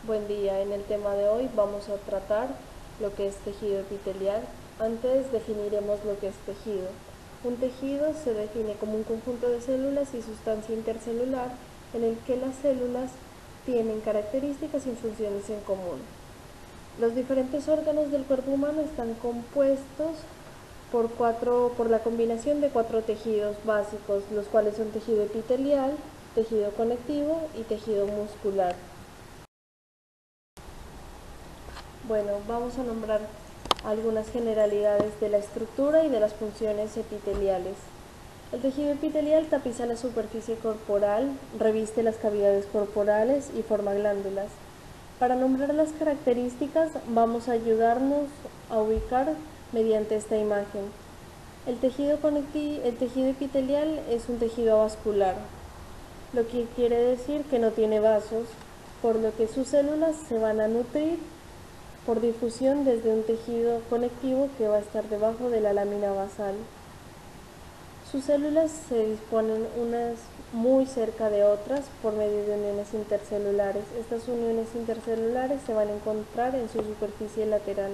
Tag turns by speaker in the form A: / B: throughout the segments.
A: Buen día, en el tema de hoy vamos a tratar lo que es tejido epitelial. Antes definiremos lo que es tejido. Un tejido se define como un conjunto de células y sustancia intercelular en el que las células tienen características y funciones en común. Los diferentes órganos del cuerpo humano están compuestos por la combinación de 4 tejidos básicos, los cuales son tejido epitelial, tejido conectivo y tejido muscular. Bueno, vamos a nombrar algunas generalidades de la estructura y de las funciones epiteliales. El tejido epitelial tapiza la superficie corporal, reviste las cavidades corporales y forma glándulas. Para nombrar las características vamos a ayudarnos a ubicar mediante esta imagen. El tejido epitelial es un tejido avascular, lo que quiere decir que no tiene vasos, por lo que sus células se van a nutrir por difusión desde un tejido conectivo que va a estar debajo de la lámina basal. Sus células se disponen unas muy cerca de otras por medio de uniones intercelulares. Estas uniones intercelulares se van a encontrar en su superficie lateral.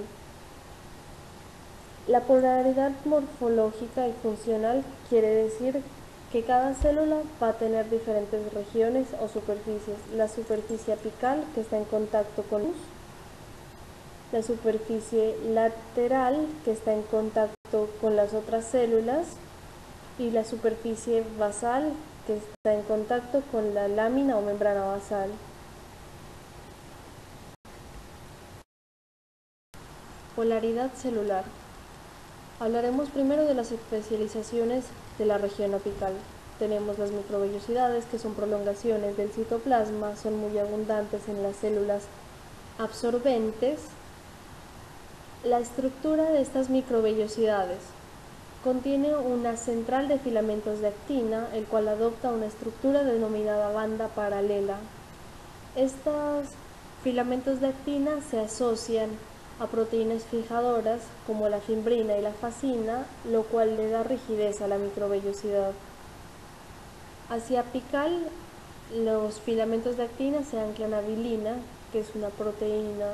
A: La polaridad morfológica y funcional quiere decir que cada célula va a tener diferentes regiones o superficies. La superficie apical, que está en contacto con luz, la superficie lateral, que está en contacto con las otras células, y la superficie basal, que está en contacto con la lámina o membrana basal. Polaridad celular. Hablaremos primero de las especializaciones de la región apical. Tenemos las microvellosidades, que son prolongaciones del citoplasma, son muy abundantes en las células absorbentes. La estructura de estas microvellosidades contiene una central de filamentos de actina, el cual adopta una estructura denominada banda paralela. Estos filamentos de actina se asocian a proteínas fijadoras como la fimbrina y la fascina, lo cual le da rigidez a la microvellosidad. Hacia apical, los filamentos de actina se anclan a vilina, que es una proteína,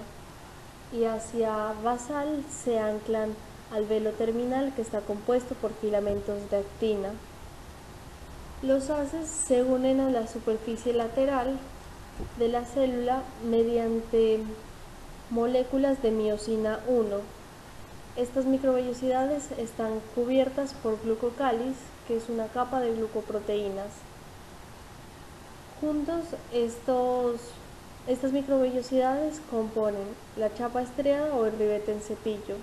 A: y hacia basal se anclan al velo terminal, que está compuesto por filamentos de actina. Los haces se unen a la superficie lateral de la célula mediante moléculas de miosina 1. Estas microvellosidades están cubiertas por glucocáliz, que es una capa de glucoproteínas. Juntos, estas microvellosidades componen la chapa estriada o el ribete en cepillo,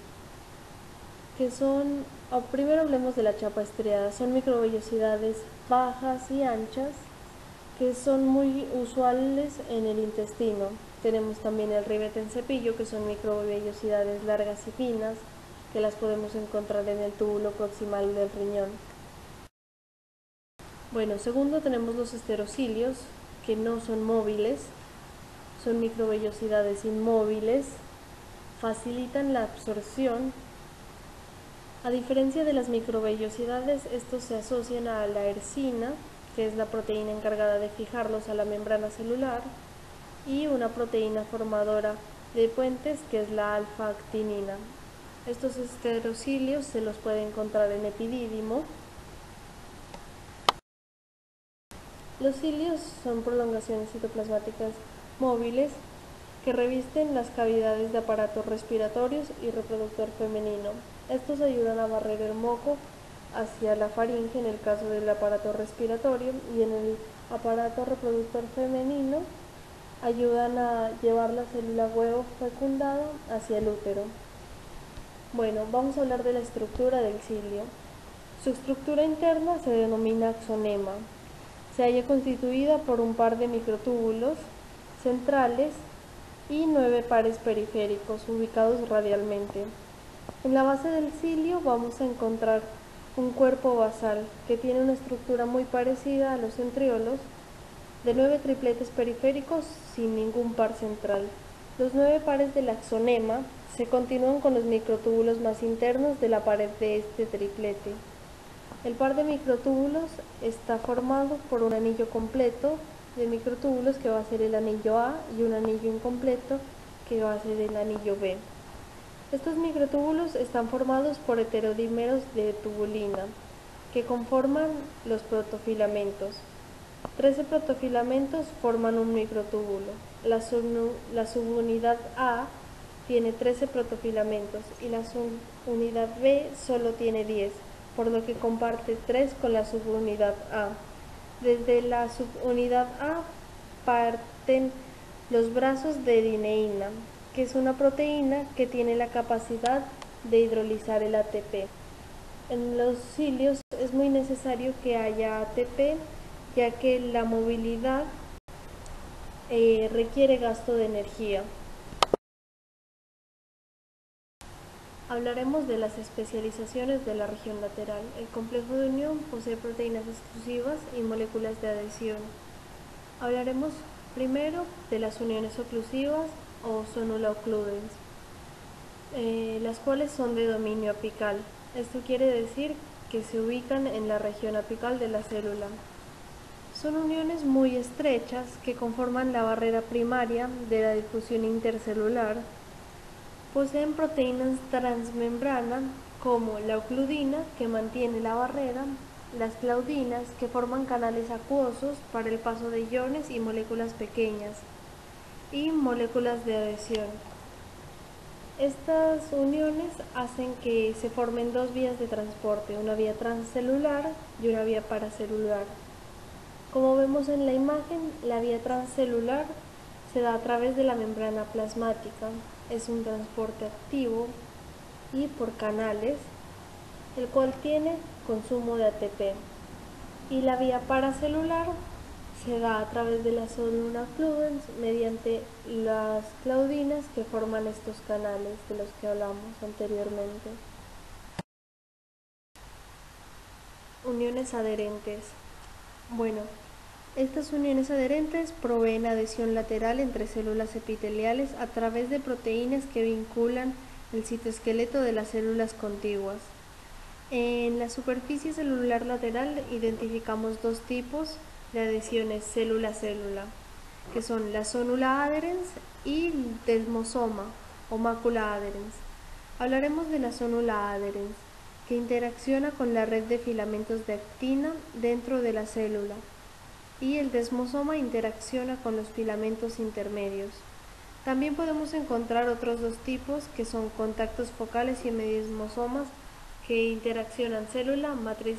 A: que son, primero hablemos de la chapa estriada, son microvellosidades bajas y anchas que son muy usuales en el intestino. Tenemos también el ribete en cepillo, que son microvellosidades largas y finas, que las podemos encontrar en el túbulo proximal del riñón. Bueno, segundo tenemos los esterocilios, que no son móviles, son microvellosidades inmóviles, facilitan la absorción. A diferencia de las microvellosidades, estos se asocian a la ersina, que es la proteína encargada de fijarlos a la membrana celular, y una proteína formadora de puentes, que es la alfa-actinina. Estos esterocilios se los puede encontrar en epidídimo. Los cilios son prolongaciones citoplasmáticas móviles que revisten las cavidades de aparatos respiratorios y reproductor femenino. Estos ayudan a barrer el moco hacia la faringe en el caso del aparato respiratorio, y en el aparato reproductor femenino ayudan a llevar la célula huevo fecundada hacia el útero. Bueno, vamos a hablar de la estructura del cilio. Su estructura interna se denomina axonema. Se halla constituida por un par de microtúbulos centrales y 9 pares periféricos ubicados radialmente. En la base del cilio vamos a encontrar un cuerpo basal que tiene una estructura muy parecida a los centriolos, de 9 tripletes periféricos sin ningún par central. Los 9 pares del axonema se continúan con los microtúbulos más internos de la pared de este triplete. El par de microtúbulos está formado por un anillo completo de microtúbulos que va a ser el anillo A y un anillo incompleto que va a ser el anillo B. Estos microtúbulos están formados por heterodímeros de tubulina que conforman los protofilamentos. 13 protofilamentos forman un microtúbulo. La subunidad A tiene 13 protofilamentos y la subunidad B solo tiene 10, por lo que comparte 3 con la subunidad A. Desde la subunidad A parten los brazos de dineína, que es una proteína que tiene la capacidad de hidrolizar el ATP. En los cilios es muy necesario que haya ATP, ya que la movilidad requiere gasto de energía. Hablaremos de las especializaciones de la región lateral. El complejo de unión posee proteínas exclusivas y moléculas de adhesión. Hablaremos primero de las uniones oclusivas o sonula occludens, las cuales son de dominio apical. Esto quiere decir que se ubican en la región apical de la célula. Son uniones muy estrechas que conforman la barrera primaria de la difusión intercelular. Poseen proteínas transmembrana como la ocludina, que mantiene la barrera, las claudinas, que forman canales acuosos para el paso de iones y moléculas pequeñas, y moléculas de adhesión. Estas uniones hacen que se formen dos vías de transporte, una vía transcelular y una vía paracelular. Como vemos en la imagen, la vía transcelular se da a través de la membrana plasmática, es un transporte activo y por canales, el cual tiene consumo de ATP. Y la vía paracelular se da a través de la sonula occludens mediante las claudinas que forman estos canales de los que hablamos anteriormente. Uniones adherentes. Bueno, estas uniones adherentes proveen adhesión lateral entre células epiteliales a través de proteínas que vinculan el citoesqueleto de las células contiguas. En la superficie celular lateral identificamos dos tipos de adhesiones célula-célula, que son la sonula adherens y el desmosoma o mácula adherens. Hablaremos de la sonula adherens, que interacciona con la red de filamentos de actina dentro de la célula, y el desmosoma interacciona con los filamentos intermedios. También podemos encontrar otros dos tipos, que son contactos focales y hemidesmosomas, que interaccionan célula, matriz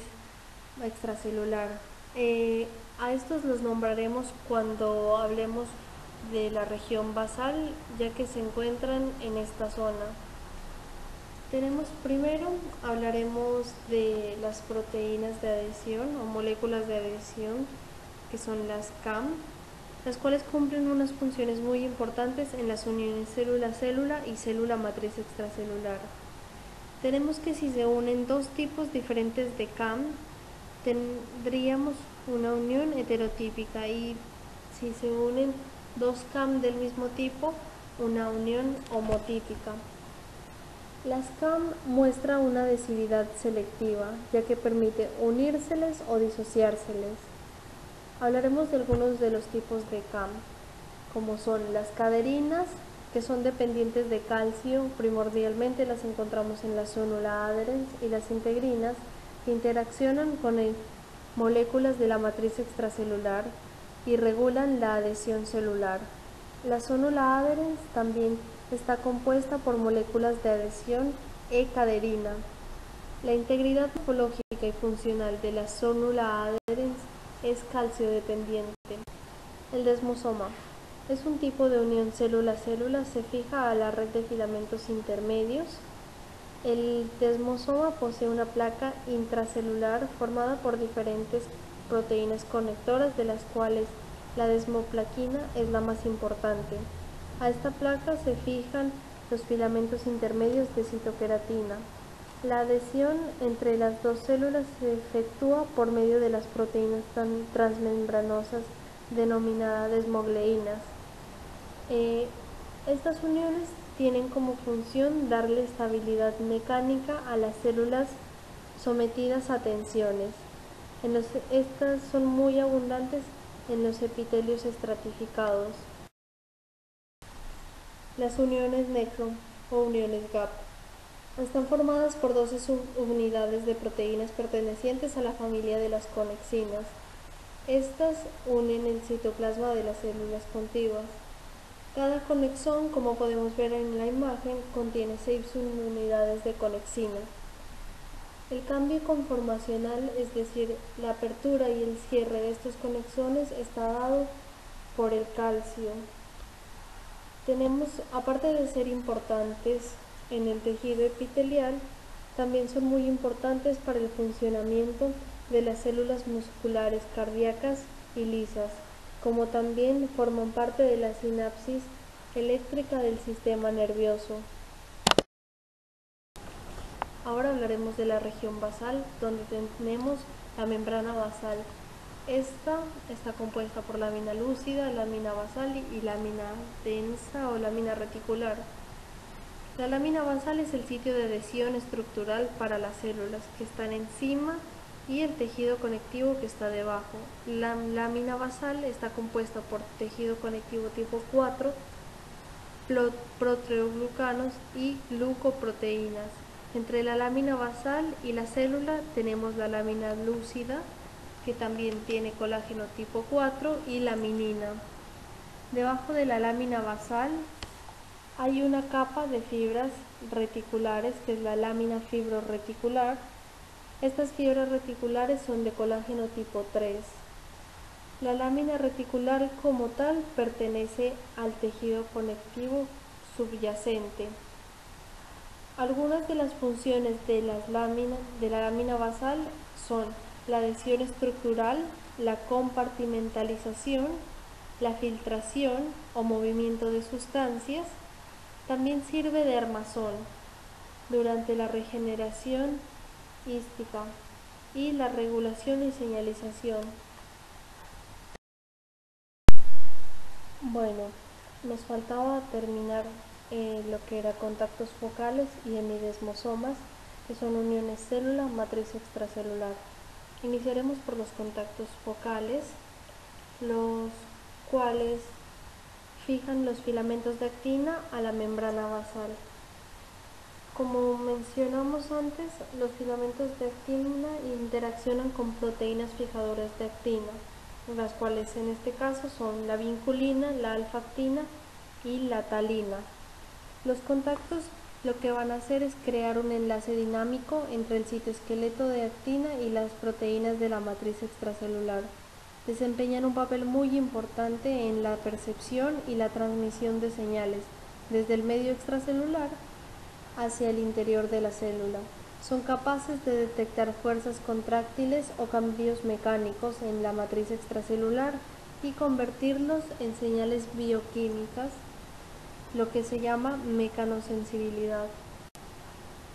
A: extracelular. A estos los nombraremos cuando hablemos de la región basal, ya que se encuentran en esta zona. Hablaremos de las proteínas de adhesión o moléculas de adhesión, que son las CAM, las cuales cumplen unas funciones muy importantes en las uniones célula-célula y célula-matriz extracelular. Tenemos que si se unen dos tipos diferentes de CAM, tendríamos una unión heterotípica, y si se unen dos CAM del mismo tipo, una unión homotípica. Las CAM muestran una adhesividad selectiva, ya que permite unírseles o disociárseles. Hablaremos de algunos de los tipos de CAM, como son las caderinas, que son dependientes de calcio, primordialmente las encontramos en la sonula adherens, y las integrinas, que interaccionan con moléculas de la matriz extracelular y regulan la adhesión celular. La sonula adherens también está compuesta por moléculas de adhesión E-caderina. La integridad morfológica y funcional de la sonula adherens es calcio dependiente. El desmosoma es un tipo de unión célula-célula, se fija a la red de filamentos intermedios. El desmosoma posee una placa intracelular formada por diferentes proteínas conectoras, de las cuales la desmoplaquina es la más importante. A esta placa se fijan los filamentos intermedios de citoqueratina. La adhesión entre las dos células se efectúa por medio de las proteínas transmembranosas denominadas desmogleínas. Estas uniones tienen como función darle estabilidad mecánica a las células sometidas a tensiones. Estas son muy abundantes en los epitelios estratificados. Las uniones necro o uniones gap están formadas por 12 subunidades de proteínas pertenecientes a la familia de las conexinas. Estas unen el citoplasma de las células contiguas. Cada conexón, como podemos ver en la imagen, contiene 6 subunidades de conexina. El cambio conformacional, es decir, la apertura y el cierre de estos conexones, está dado por el calcio. Aparte de ser importantes en el tejido epitelial, también son muy importantes para el funcionamiento de las células musculares cardíacas y lisas, como también forman parte de la sinapsis eléctrica del sistema nervioso. Ahora hablaremos de la región basal, donde tenemos la membrana basal. Esta está compuesta por lámina lúcida, lámina basal y lámina densa o lámina reticular. La lámina basal es el sitio de adhesión estructural para las células que están encima y el tejido conectivo que está debajo. La lámina basal está compuesta por tejido conectivo tipo 4, proteoglucanos y glucoproteínas. Entre la lámina basal y la célula tenemos la lámina lúcida, que también tiene colágeno tipo 4 y laminina. Debajo de la lámina basal hay una capa de fibras reticulares, que es la lámina fibroreticular. Estas fibras reticulares son de colágeno tipo 3. La lámina reticular como tal pertenece al tejido conectivo subyacente. Algunas de las funciones de la lámina basal son la adhesión estructural, la compartimentalización, la filtración o movimiento de sustancias. También sirve de armazón durante la regeneración hística y la regulación y señalización. Bueno, nos faltaba terminar lo que era contactos focales y hemidesmosomas, que son uniones célula-matriz extracelular. Iniciaremos por los contactos focales, los cuales fijan los filamentos de actina a la membrana basal. Como mencionamos antes, los filamentos de actina interaccionan con proteínas fijadoras de actina, las cuales en este caso son la vinculina, la alfa-actina y la talina. Los contactos lo que van a hacer es crear un enlace dinámico entre el citoesqueleto de actina y las proteínas de la matriz extracelular. Desempeñan un papel muy importante en la percepción y la transmisión de señales desde el medio extracelular hacia el interior de la célula. Son capaces de detectar fuerzas contráctiles o cambios mecánicos en la matriz extracelular y convertirlos en señales bioquímicas, lo que se llama mecanosensibilidad.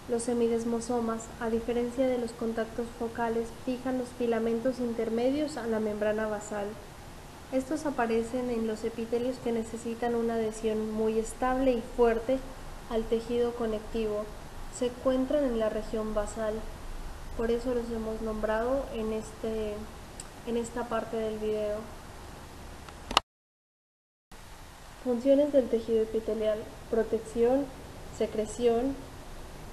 A: Los hemidesmosomas, a diferencia de los contactos focales, fijan los filamentos intermedios a la membrana basal. Estos aparecen en los epitelios que necesitan una adhesión muy estable y fuerte al tejido conectivo. Se encuentran en la región basal, por eso los hemos nombrado en esta parte del video. Funciones del tejido epitelial: protección, secreción,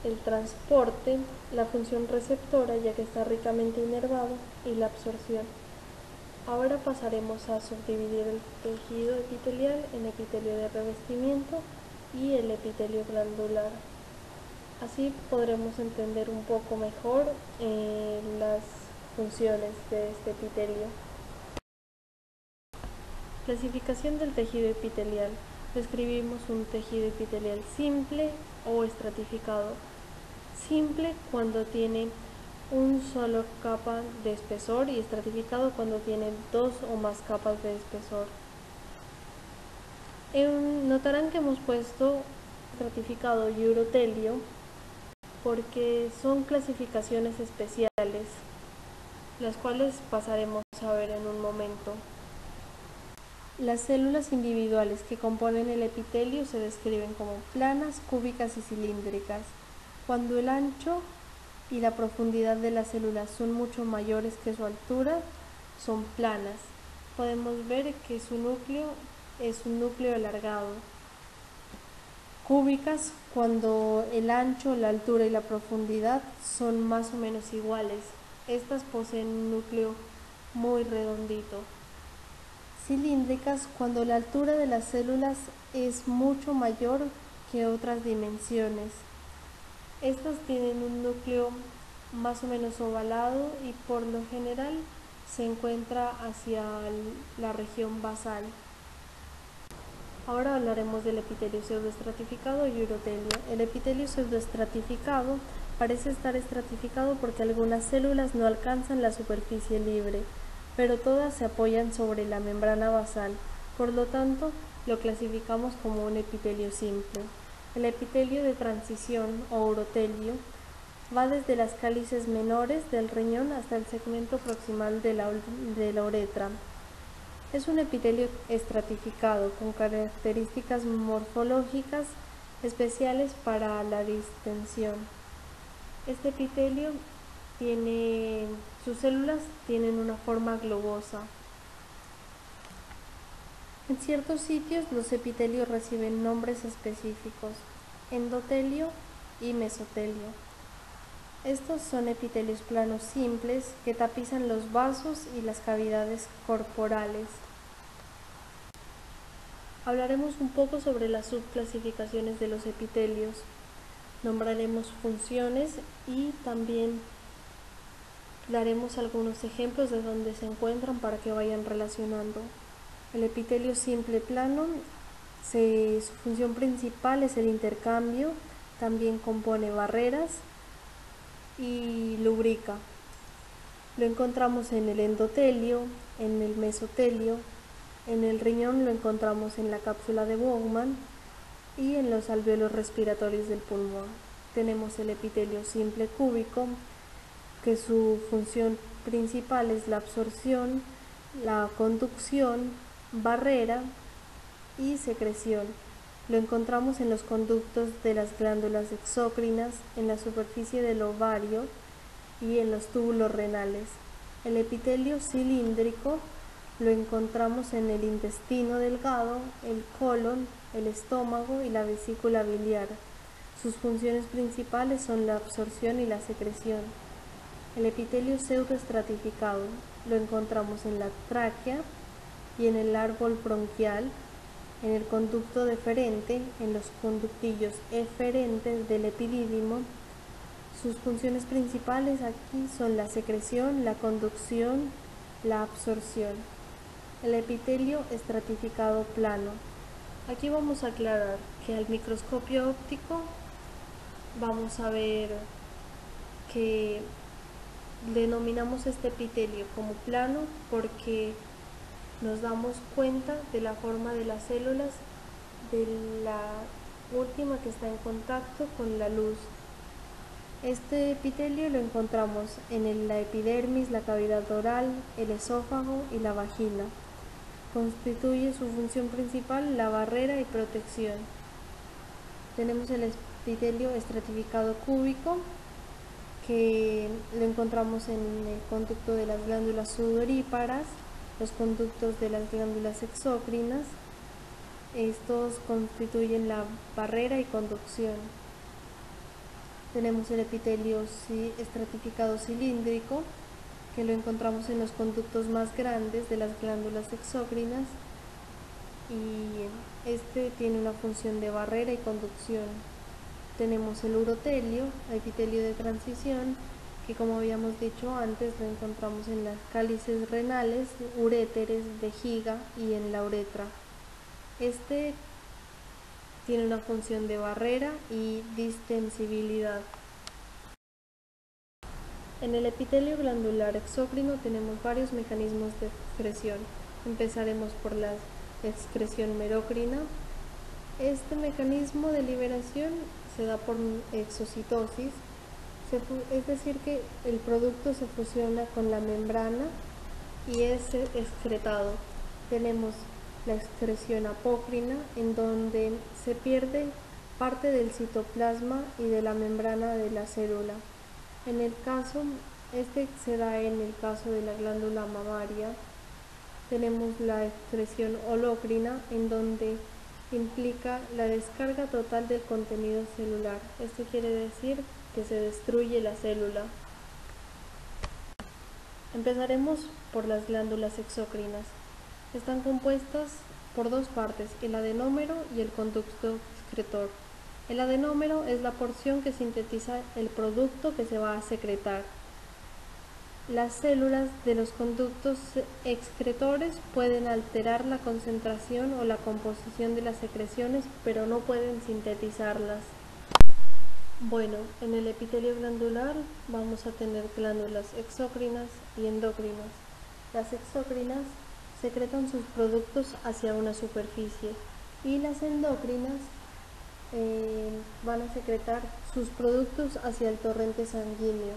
A: el transporte, la función receptora, ya que está ricamente inervado, y la absorción. Ahora pasaremos a subdividir el tejido epitelial en epitelio de revestimiento y el epitelio glandular. Así podremos entender un poco mejor las funciones de este epitelio. Clasificación del tejido epitelial. Describimos un tejido epitelial simple o estratificado. Simple cuando tiene un solo capa de espesor y estratificado cuando tiene 2 o más capas de espesor. Notarán que hemos puesto estratificado y urotelio porque son clasificaciones especiales, las cuales pasaremos a ver en un momento. Las células individuales que componen el epitelio se describen como planas, cúbicas y cilíndricas. Cuando el ancho y la profundidad de las células son mucho mayores que su altura, son planas. podemos ver que su núcleo es un núcleo alargado. Cúbicas cuando el ancho, la altura y la profundidad son más o menos iguales. Estas poseen un núcleo muy redondito. Cilíndricas cuando la altura de las células es mucho mayor que otras dimensiones. Estas tienen un núcleo más o menos ovalado y por lo general se encuentra hacia la región basal. Ahora hablaremos del epitelio pseudoestratificado y urotelio. El epitelio pseudoestratificado parece estar estratificado porque algunas células no alcanzan la superficie libre, pero todas se apoyan sobre la membrana basal, por lo tanto lo clasificamos como un epitelio simple. El epitelio de transición o urotelio va desde las cálices menores del riñón hasta el segmento proximal de la uretra. Es un epitelio estratificado con características morfológicas especiales para la distensión. Este epitelio sus células tienen una forma globosa. En ciertos sitios los epitelios reciben nombres específicos: endotelio y mesotelio. Estos son epitelios planos simples que tapizan los vasos y las cavidades corporales. Hablaremos un poco sobre las subclasificaciones de los epitelios. Nombraremos funciones y también daremos algunos ejemplos de dónde se encuentran para que vayan relacionando. El epitelio simple plano, su función principal es el intercambio, también compone barreras y lubrica. Lo encontramos en el endotelio, en el mesotelio, en el riñón lo encontramos en la cápsula de Bowman y en los alvéolos respiratorios del pulmón. Tenemos el epitelio simple cúbico, que su función principal es la absorción, la conducción, barrera y secreción. Lo encontramos en los conductos de las glándulas exócrinas, en la superficie del ovario y en los túbulos renales. El epitelio cilíndrico lo encontramos en el intestino delgado, el colon, el estómago y la vesícula biliar. Sus funciones principales son la absorción y la secreción. El epitelio pseudoestratificado lo encontramos en la tráquea y en el árbol bronquial, en el conducto deferente, en los conductillos eferentes del epidídimo. Sus funciones principales aquí son la secreción, la conducción, la absorción. El epitelio estratificado plano. Aquí vamos a aclarar que al microscopio óptico vamos a ver que denominamos este epitelio como plano porque nos damos cuenta de la forma de las células de la última que está en contacto con la luz. Este epitelio lo encontramos en la epidermis, la cavidad oral, el esófago y la vagina. Constituye su función principal la barrera y protección. Tenemos el epitelio estratificado cúbico, que lo encontramos en el conducto de las glándulas sudoríparas, los conductos de las glándulas exócrinas. Estos constituyen la barrera y conducción. Tenemos el epitelio estratificado cilíndrico, que lo encontramos en los conductos más grandes de las glándulas exócrinas y este tiene una función de barrera y conducción. Tenemos el urotelio, epitelio de transición, que como habíamos dicho antes lo encontramos en las cálices renales, uréteres, vejiga y en la uretra. Este tiene una función de barrera y distensibilidad. En el epitelio glandular exócrino tenemos varios mecanismos de excreción. Empezaremos por la excreción merocrina. Este mecanismo de liberación se da por exocitosis, es decir que el producto se fusiona con la membrana y es excretado. Tenemos la excreción apócrina, en donde se pierde parte del citoplasma y de la membrana de la célula. Este se da en el caso de la glándula mamaria. tenemos la excreción holocrina, en donde implica la descarga total del contenido celular. Esto quiere decir que se destruye la célula. Empezaremos por las glándulas exócrinas. Están compuestas por dos partes, el adenómero y el conducto excretor. El adenómero es la porción que sintetiza el producto que se va a secretar. Las células de los conductos excretores pueden alterar la concentración o la composición de las secreciones, pero no pueden sintetizarlas. Bueno, en el epitelio glandular vamos a tener glándulas exócrinas y endócrinas. Las exócrinas secretan sus productos hacia una superficie y las endócrinas van a secretar sus productos hacia el torrente sanguíneo.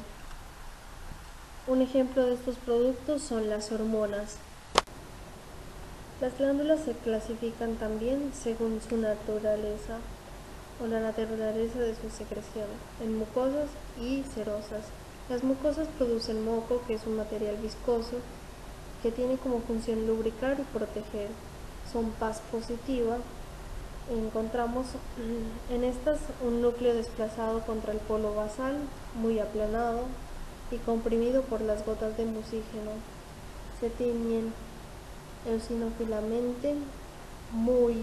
A: Un ejemplo de estos productos son las hormonas. Las glándulas se clasifican también según su naturaleza o la naturaleza de su secreción, en mucosas y serosas. Las mucosas producen moco, que es un material viscoso que tiene como función lubricar y proteger. Son paz positiva. Encontramos en estas un núcleo desplazado contra el polo basal, muy aplanado y comprimido por las gotas de mucígeno. Se tiñen eosinofilamente, muy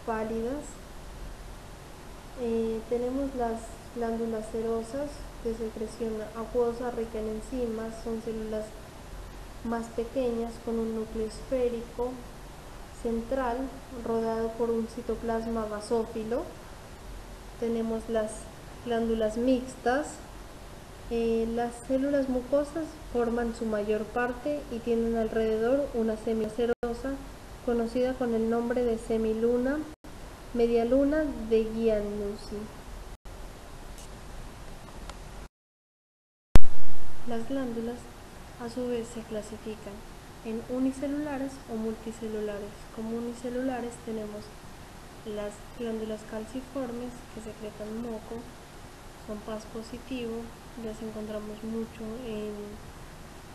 A: pálidas. Tenemos las glándulas serosas de secreción acuosa rica en enzimas. Son células más pequeñas con un núcleo esférico central rodeado por un citoplasma basófilo. Tenemos las glándulas mixtas. Las células mucosas forman su mayor parte y tienen alrededor una semicerosa conocida con el nombre de semiluna, medialuna de Giannuzzi. Las glándulas a su vez se clasifican en unicelulares o multicelulares. Como unicelulares tenemos las glándulas calciformes que secretan moco, son paz positivo, las encontramos mucho en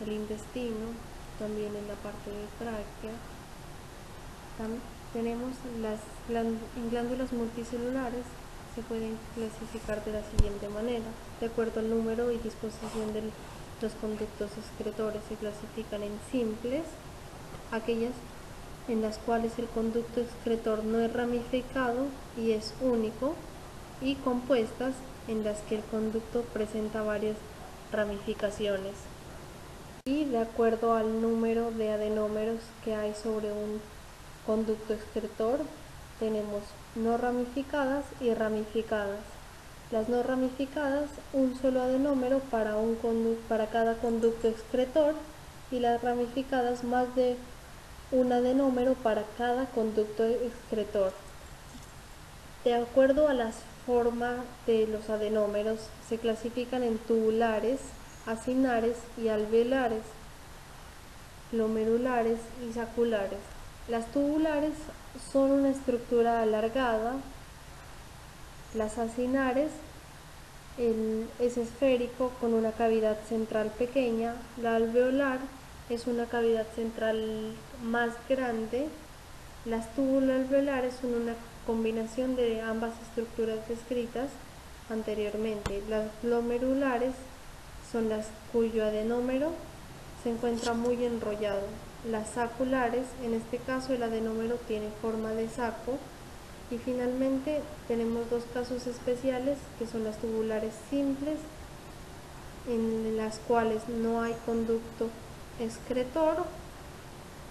A: el intestino, también en la parte de tráquea. Tenemos las glándulas multicelulares, se pueden clasificar de la siguiente manera. De acuerdo al número y disposición de los conductos excretores, se clasifican en simples, aquellas en las cuales el conducto excretor no es ramificado y es único, y compuestas, en las que el conducto presenta varias ramificaciones. Y de acuerdo al número de adenómeros que hay sobre un conducto excretor, tenemos no ramificadas y ramificadas. Las no ramificadas, un solo adenómero para cada conducto excretor, y las ramificadas, más de un adenómero para cada conducto excretor. De acuerdo a las formas de los adenómeros, se clasifican en tubulares, acinares y alveolares, glomerulares y saculares. Las tubulares son una estructura alargada, las acinares es esférico con una cavidad central pequeña, la alveolar es una cavidad central más grande. Las tubuloalveolares son una combinación de ambas estructuras descritas anteriormente. Las glomerulares son las cuyo adenómero se encuentra muy enrollado. Las saculares, en este caso el adenómero tiene forma de saco. Y finalmente tenemos dos casos especiales, que son las tubulares simples, en las cuales no hay conducto excretor,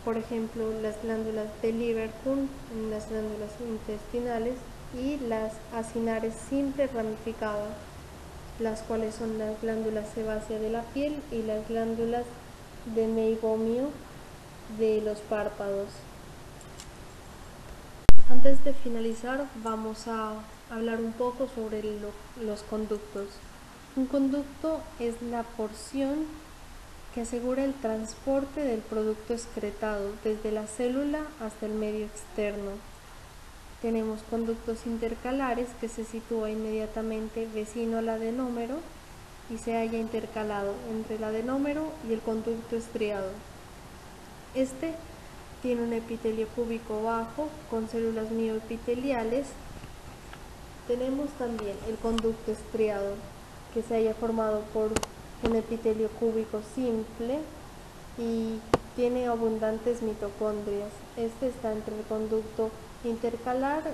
A: por ejemplo las glándulas de Lieberkühn, las glándulas intestinales, y las acinares simples ramificadas, las cuales son las glándulas sebáceas de la piel y las glándulas de meibomio de los párpados. Antes de finalizar, vamos a hablar un poco sobre los conductos. Un conducto es la porción que asegura el transporte del producto excretado desde la célula hasta el medio externo. Tenemos conductos intercalares, que se sitúa inmediatamente vecino al adenómero y se halla intercalado entre el adenómero y el conducto estriado. Este tiene un epitelio cúbico bajo con células mioepiteliales. Tenemos también el conducto estriado, que se haya formado por un epitelio cúbico simple y tiene abundantes mitocondrias. Este está entre el conducto intercalar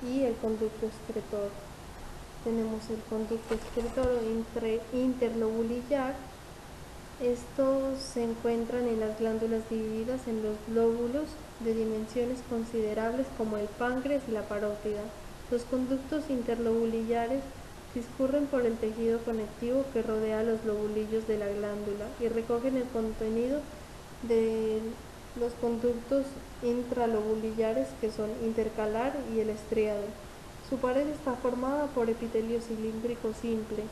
A: y el conducto excretor. Tenemos el conducto excretor interlobulillar. Estos se encuentran en las glándulas divididas en los lóbulos de dimensiones considerables como el páncreas y la parótida. Los conductos interlobulillares discurren por el tejido conectivo que rodea los lobulillos de la glándula y recogen el contenido de los conductos intralobulillares, que son intercalar y el estriado. Su pared está formada por epitelio cilíndrico simple,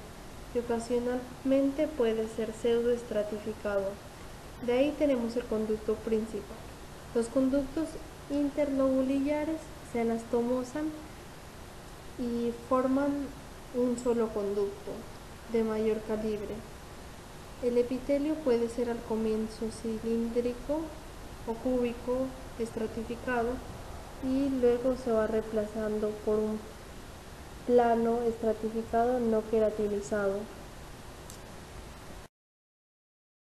A: que ocasionalmente puede ser pseudoestratificado. De ahí tenemos el conducto principal. Los conductos interlobulillares se anastomosan y forman un solo conducto de mayor calibre. El epitelio puede ser al comienzo cilíndrico o cúbico estratificado y luego se va reemplazando por un plano estratificado no queratinizado.